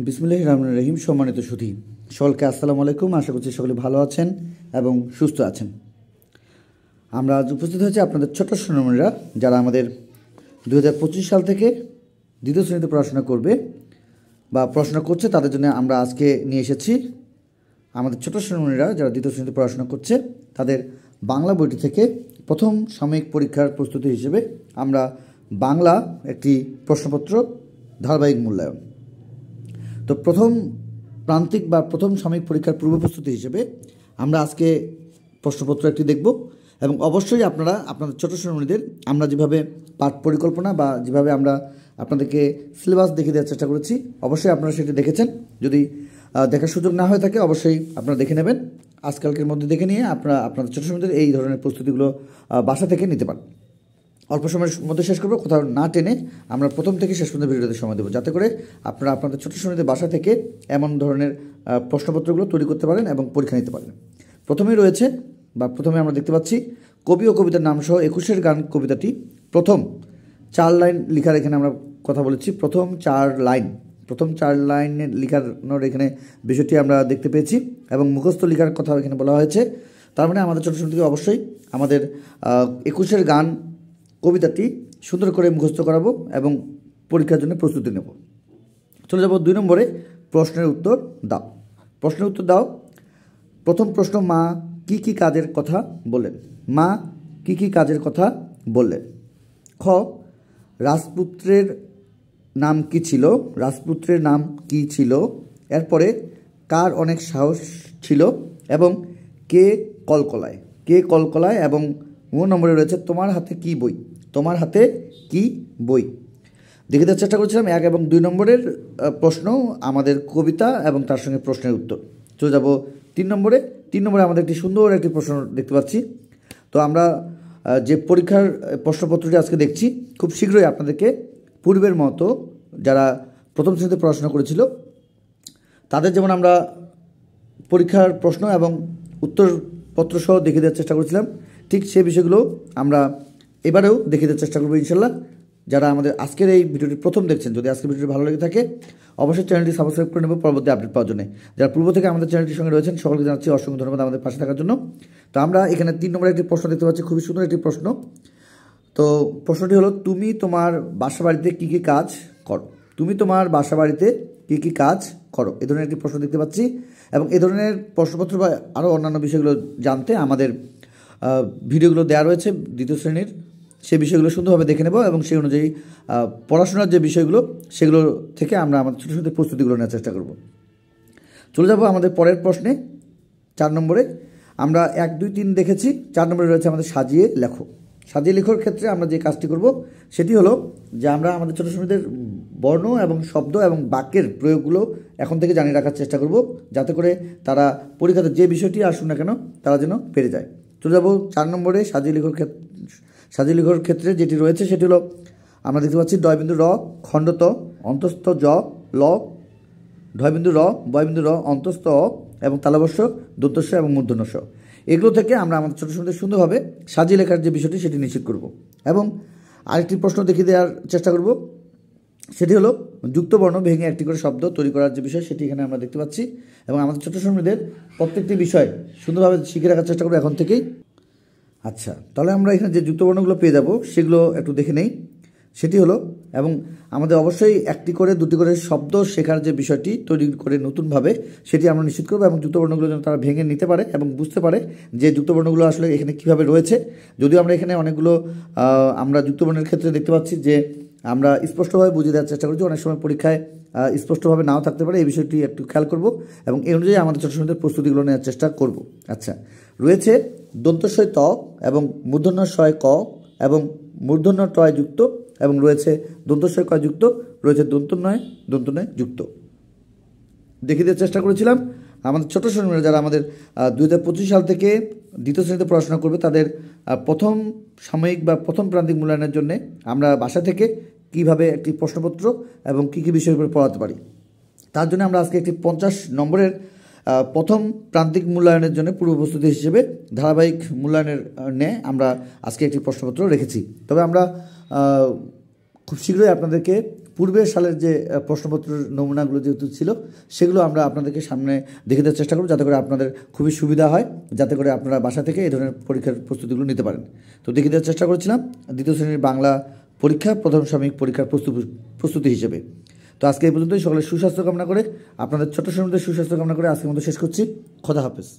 বিসমিল্লাহির রহমানির রহিম। সম্মানিত সুধী সকলকে আসসালামু আলাইকুম। আশা করছি সকলে ভালো আছেন এবং সুস্থ আছেন। আমরা আজ উপস্থিত হয়েছি আপনাদের ছোট সোনামণিরা যারা আমাদের 2025 সাল থেকে দ্বিতীয় শ্রেণীতে পড়াশোনা করবে বা পড়াশোনা করছে, তাদের জন্য আমরা আজকে নিয়ে এসেছি আমাদের ছোট সোনামণিরা যারা দ্বিতীয় শ্রেণীতে পড়াশোনা করছে তাদের বাংলা বইটি থেকে প্রথম সাময়িক পরীক্ষার প্রস্তুতি হিসেবে আমরা বাংলা একটি প্রশ্নপত্র ধারাবাহিক মূল্যায়ন। তো প্রথম প্রান্তিক বা প্রথম সাময়িক পরীক্ষার পূর্ব প্রস্তুতি হিসেবে আমরা আজকে প্রশ্নপত্র একটি দেখব এবং অবশ্যই আপনারা আপনাদের ছোটো সোনামণিদের আমরা যেভাবে পাঠ পরিকল্পনা বা যেভাবে আমরা আপনাদেরকে সিলেবাস দেখিয়ে দেওয়ার চেষ্টা করেছি, অবশ্যই আপনারা সেটি দেখেছেন। যদি দেখার সুযোগ না হয়ে থাকে অবশ্যই আপনারা দেখে নেবেন। আজকালকের মধ্যে দেখে নিয়ে আপনারা আপনাদের ছোটো সোনামণিদের এই ধরনের প্রস্তুতিগুলো বাসা থেকে নিতে পারেন। অল্প সময়ের মধ্যে শেষ করবো, কোথাও না টেনে আমরা প্রথম থেকে শেষ পর্যন্ত ভিডিওতে সময় দেবো, যাতে করে আপনারা আপনাদের ছোটো সোনামণিদের বাসা থেকে এমন ধরনের প্রশ্নপত্রগুলো তৈরি করতে পারেন এবং পরীক্ষা নিতে পারেন। প্রথমেই রয়েছে বা প্রথমে আমরা দেখতে পাচ্ছি কবি ও কবিতার নাম সহ 21 গান কবিতাটি প্রথম 4 লাইন লেখার এখানে আমরা কথা বলেছি। প্রথম 4 লাইনের লেখানোর এখানে বিষয়টি আমরা দেখতে পেয়েছি এবং মুখস্থ লেখার কথা এখানে বলা হয়েছে। তার মানে আমাদের ছোটো সোনামণিদেরকে অবশ্যই আমাদের 21 গান কবিতাটি সুন্দর করে মুখস্থ করাবো এবং পরীক্ষার জন্য প্রস্তুতি নেব। চলে যাব 2 নম্বরে, প্রশ্নের উত্তর দাও। প্রশ্নের উত্তর দাও। প্রথম প্রশ্ন, মা কি কি কাজের কথা বললেন? মা কি কি কাজের কথা বললেন? খ, রাজপুত্রের নাম কি ছিল? রাজপুত্রের নাম কি ছিল? এরপরে কার অনেক সাহস ছিল এবং কে কলকলায়? কে কলকলায়? এবং 9 নম্বরে রয়েছে তোমার হাতে কি বই? তোমার হাতে কি বই? দেখে দেওয়ার চেষ্টা করছিলাম 1 এবং 2 নম্বরের প্রশ্ন, আমাদের কবিতা এবং তার সঙ্গে প্রশ্নের উত্তর। চলে যাব 3 নম্বরে। 3 নম্বরে আমাদের একটি সুন্দর একটি প্রশ্ন দেখতে পাচ্ছি। তো আমরা যে পরীক্ষার প্রশ্নপত্রটি আজকে দেখছি, খুব শীঘ্রই আপনাদেরকে পূর্বের মতো যারা প্রথম শ্রেণীতে পড়াশোনা করেছিল তাদের যেমন আমরা পরীক্ষার প্রশ্ন এবং উত্তরপত্র সহ দেখে দেওয়ার চেষ্টা করেছিলাম, ঠিক সেই বিষয়গুলো আমরা এবারেও দেখে দেওয়ার চেষ্টা করবো ইনশাল্লাহ। যারা আমাদের আজকের এই ভিডিওটি প্রথম দেখছেন, যদি আজকের ভিডিওটি ভালো লেগে থাকে অবশ্যই চ্যানেলটি সাবস্ক্রাইব করে নেব পরবর্তী আপডেট পাওয়ার জন্য। যারা পূর্ব থেকে আমাদের চ্যানেলটির সঙ্গে রয়েছেন সকলকে জানাচ্ছি অসংখ্য ধন্যবাদ আমাদের পাশে থাকার জন্য। তো আমরা এখানে 3 নম্বরে একটি প্রশ্ন দেখতে পাচ্ছি, খুবই সুন্দর একটি প্রশ্ন। তো প্রশ্নটি হলো, তুমি তোমার বাসা বাড়িতে কী কী কাজ করো? তুমি তোমার বাসা বাড়িতে কী কী কাজ করো? এ ধরনের একটি প্রশ্ন দেখতে পাচ্ছি এবং এ ধরনের প্রশ্নপত্র বা আরও অন্যান্য বিষয়গুলো জানতে আমাদের ভিডিওগুলো দেওয়া রয়েছে দ্বিতীয় শ্রেণীর, সেই বিষয়গুলো সুন্দরভাবে দেখে নেব এবং সেই অনুযায়ী পড়াশোনার যে বিষয়গুলো সেগুলো থেকে আমরা আমাদের ছোটো ছোটো প্রস্তুতিগুলো নেওয়ার চেষ্টা করব। চলে যাব আমাদের পরের প্রশ্নে, 4 নম্বরে। আমরা 1, 2, 3 দেখেছি, 4 নম্বরে রয়েছে আমাদের সাজিয়ে লেখো। সাজিয়ে লেখার ক্ষেত্রে আমরা যে কাজটি করব সেটি হলো যে আমরা আমাদের ছোটো সোনামণিদের বর্ণ এবং শব্দ এবং বাক্যের প্রয়োগগুলো এখন থেকে জানিয়ে রাখার চেষ্টা করব, যাতে করে তারা পরীক্ষাতে যে বিষয়টি আসুন না কেন তারা যেন পেরে যায়। চলে যাব 4 নম্বরে, সাজিয়ে লেখার ক্ষেত্রে যেটি রয়েছে সেটি হলো আমরা দেখতে পাচ্ছি ডয়বিন্দু র, খণ্ডত, অন্তস্থ জ, ল, ঢয়বিন্দু র, বয়বিন্দু র, অন্তস্থ অ এবং তালবস্য, দন্তস্ব এবং মূর্ধন্যস্ব। এগুলো থেকে আমরা আমাদের ছোটো সোনামণিদের সুন্দরভাবে সাজিয়ে লেখার যে বিষয়টি সেটি নিশ্চিত করব। এবং আরেকটি প্রশ্ন দেখিয়ে দেওয়ার চেষ্টা করব, সেটি হলো যুক্তবর্ণ ভেঙে একটি করে শব্দ তৈরি করার যে বিষয় সেটি এখানে আমরা দেখতে পাচ্ছি এবং আমাদের ছোটো সোনামণিদের প্রত্যেকটি বিষয় সুন্দরভাবে শিখে রাখার চেষ্টা করব এখন থেকেই। আচ্ছা, তাহলে আমরা এখানে যে যুক্তবর্ণগুলো পেয়ে যাব সেগুলো একটু দেখে নেই। সেটি হলো, এবং আমাদের অবশ্যই 1টি করে 2টি করে শব্দ শেখার যে বিষয়টি তৈরি করে নতুনভাবে সেটি আমরা নিশ্চিত করবো এবং যুক্তবর্ণগুলো যেন তারা ভেঙে নিতে পারে এবং বুঝতে পারে যে যুক্তবর্ণগুলো আসলে এখানে কীভাবে রয়েছে। যদিও আমরা এখানে অনেকগুলো আমরা যুক্তবর্ণের ক্ষেত্রে দেখতে পাচ্ছি যে আমরা স্পষ্টভাবে বুঝিয়ে দেওয়ার চেষ্টা করছি, অনেক সময় পরীক্ষায় স্পষ্টভাবে নাও থাকতে পারে, এই বিষয়টি একটু খেয়াল করব এবং এই অনুযায়ী আমাদের ছোটো সোনামণিদের প্রস্তুতিগুলো নেওয়ার চেষ্টা করব। আচ্ছা, রয়েছে দন্তস্বয় ত এবং মূর্ধন্যস্বয় ক এবং মূর্ধন্য টয় যুক্ত এবং রয়েছে দন্তস্বয় ক যুক্ত, রয়েছে দন্তন্বয় যুক্ত। দেখিয়ে দেওয়ার চেষ্টা করেছিলাম আমাদের ছোটো সোনামণিরা যারা আমাদের 2025 সাল থেকে দ্বিতীয় শ্রেণীতে পড়াশোনা করবে তাদের প্রথম সাময়িক বা প্রথম প্রান্তিক মূল্যায়নের জন্য আমরা বাসা থেকে কিভাবে একটি প্রশ্নপত্র এবং কী কী বিষয়ের উপর পড়াতে পারি, তার জন্য আমরা আজকে একটি 50 নম্বরের প্রথম প্রান্তিক মূল্যায়নের জন্য পূর্ব প্রস্তুতি হিসেবে ধারাবাহিক মূল্যায়নের ন্যায় আমরা আজকে একটি প্রশ্নপত্র রেখেছি। তবে আমরা খুব শীঘ্রই আপনাদেরকে পূর্বের সালের যে প্রশ্নপত্রের নমুনাগুলো যেহেতু ছিল সেগুলো আমরা আপনাদেরকে সামনে দেখে দেওয়ার চেষ্টা করব, যাতে করে আপনাদের খুবই সুবিধা হয়, যাতে করে আপনারা বাসা থেকে এই ধরনের পরীক্ষার প্রস্তুতিগুলো নিতে পারেন। তো দেখে দেওয়ার চেষ্টা করেছিলাম দ্বিতীয় শ্রেণীর বাংলা পরীক্ষা প্রথম সাময়িক পরীক্ষার প্রস্তুতি হিসেবে। তো আজকে এই পর্যন্তই। সকলের সুস্বাস্থ্য কামনা করে, আপনাদের ছোট্ট সময়ের সুস্বাস্থ্য কামনা করে আজকের মতো শেষ করছি। খোদা হাফেজ।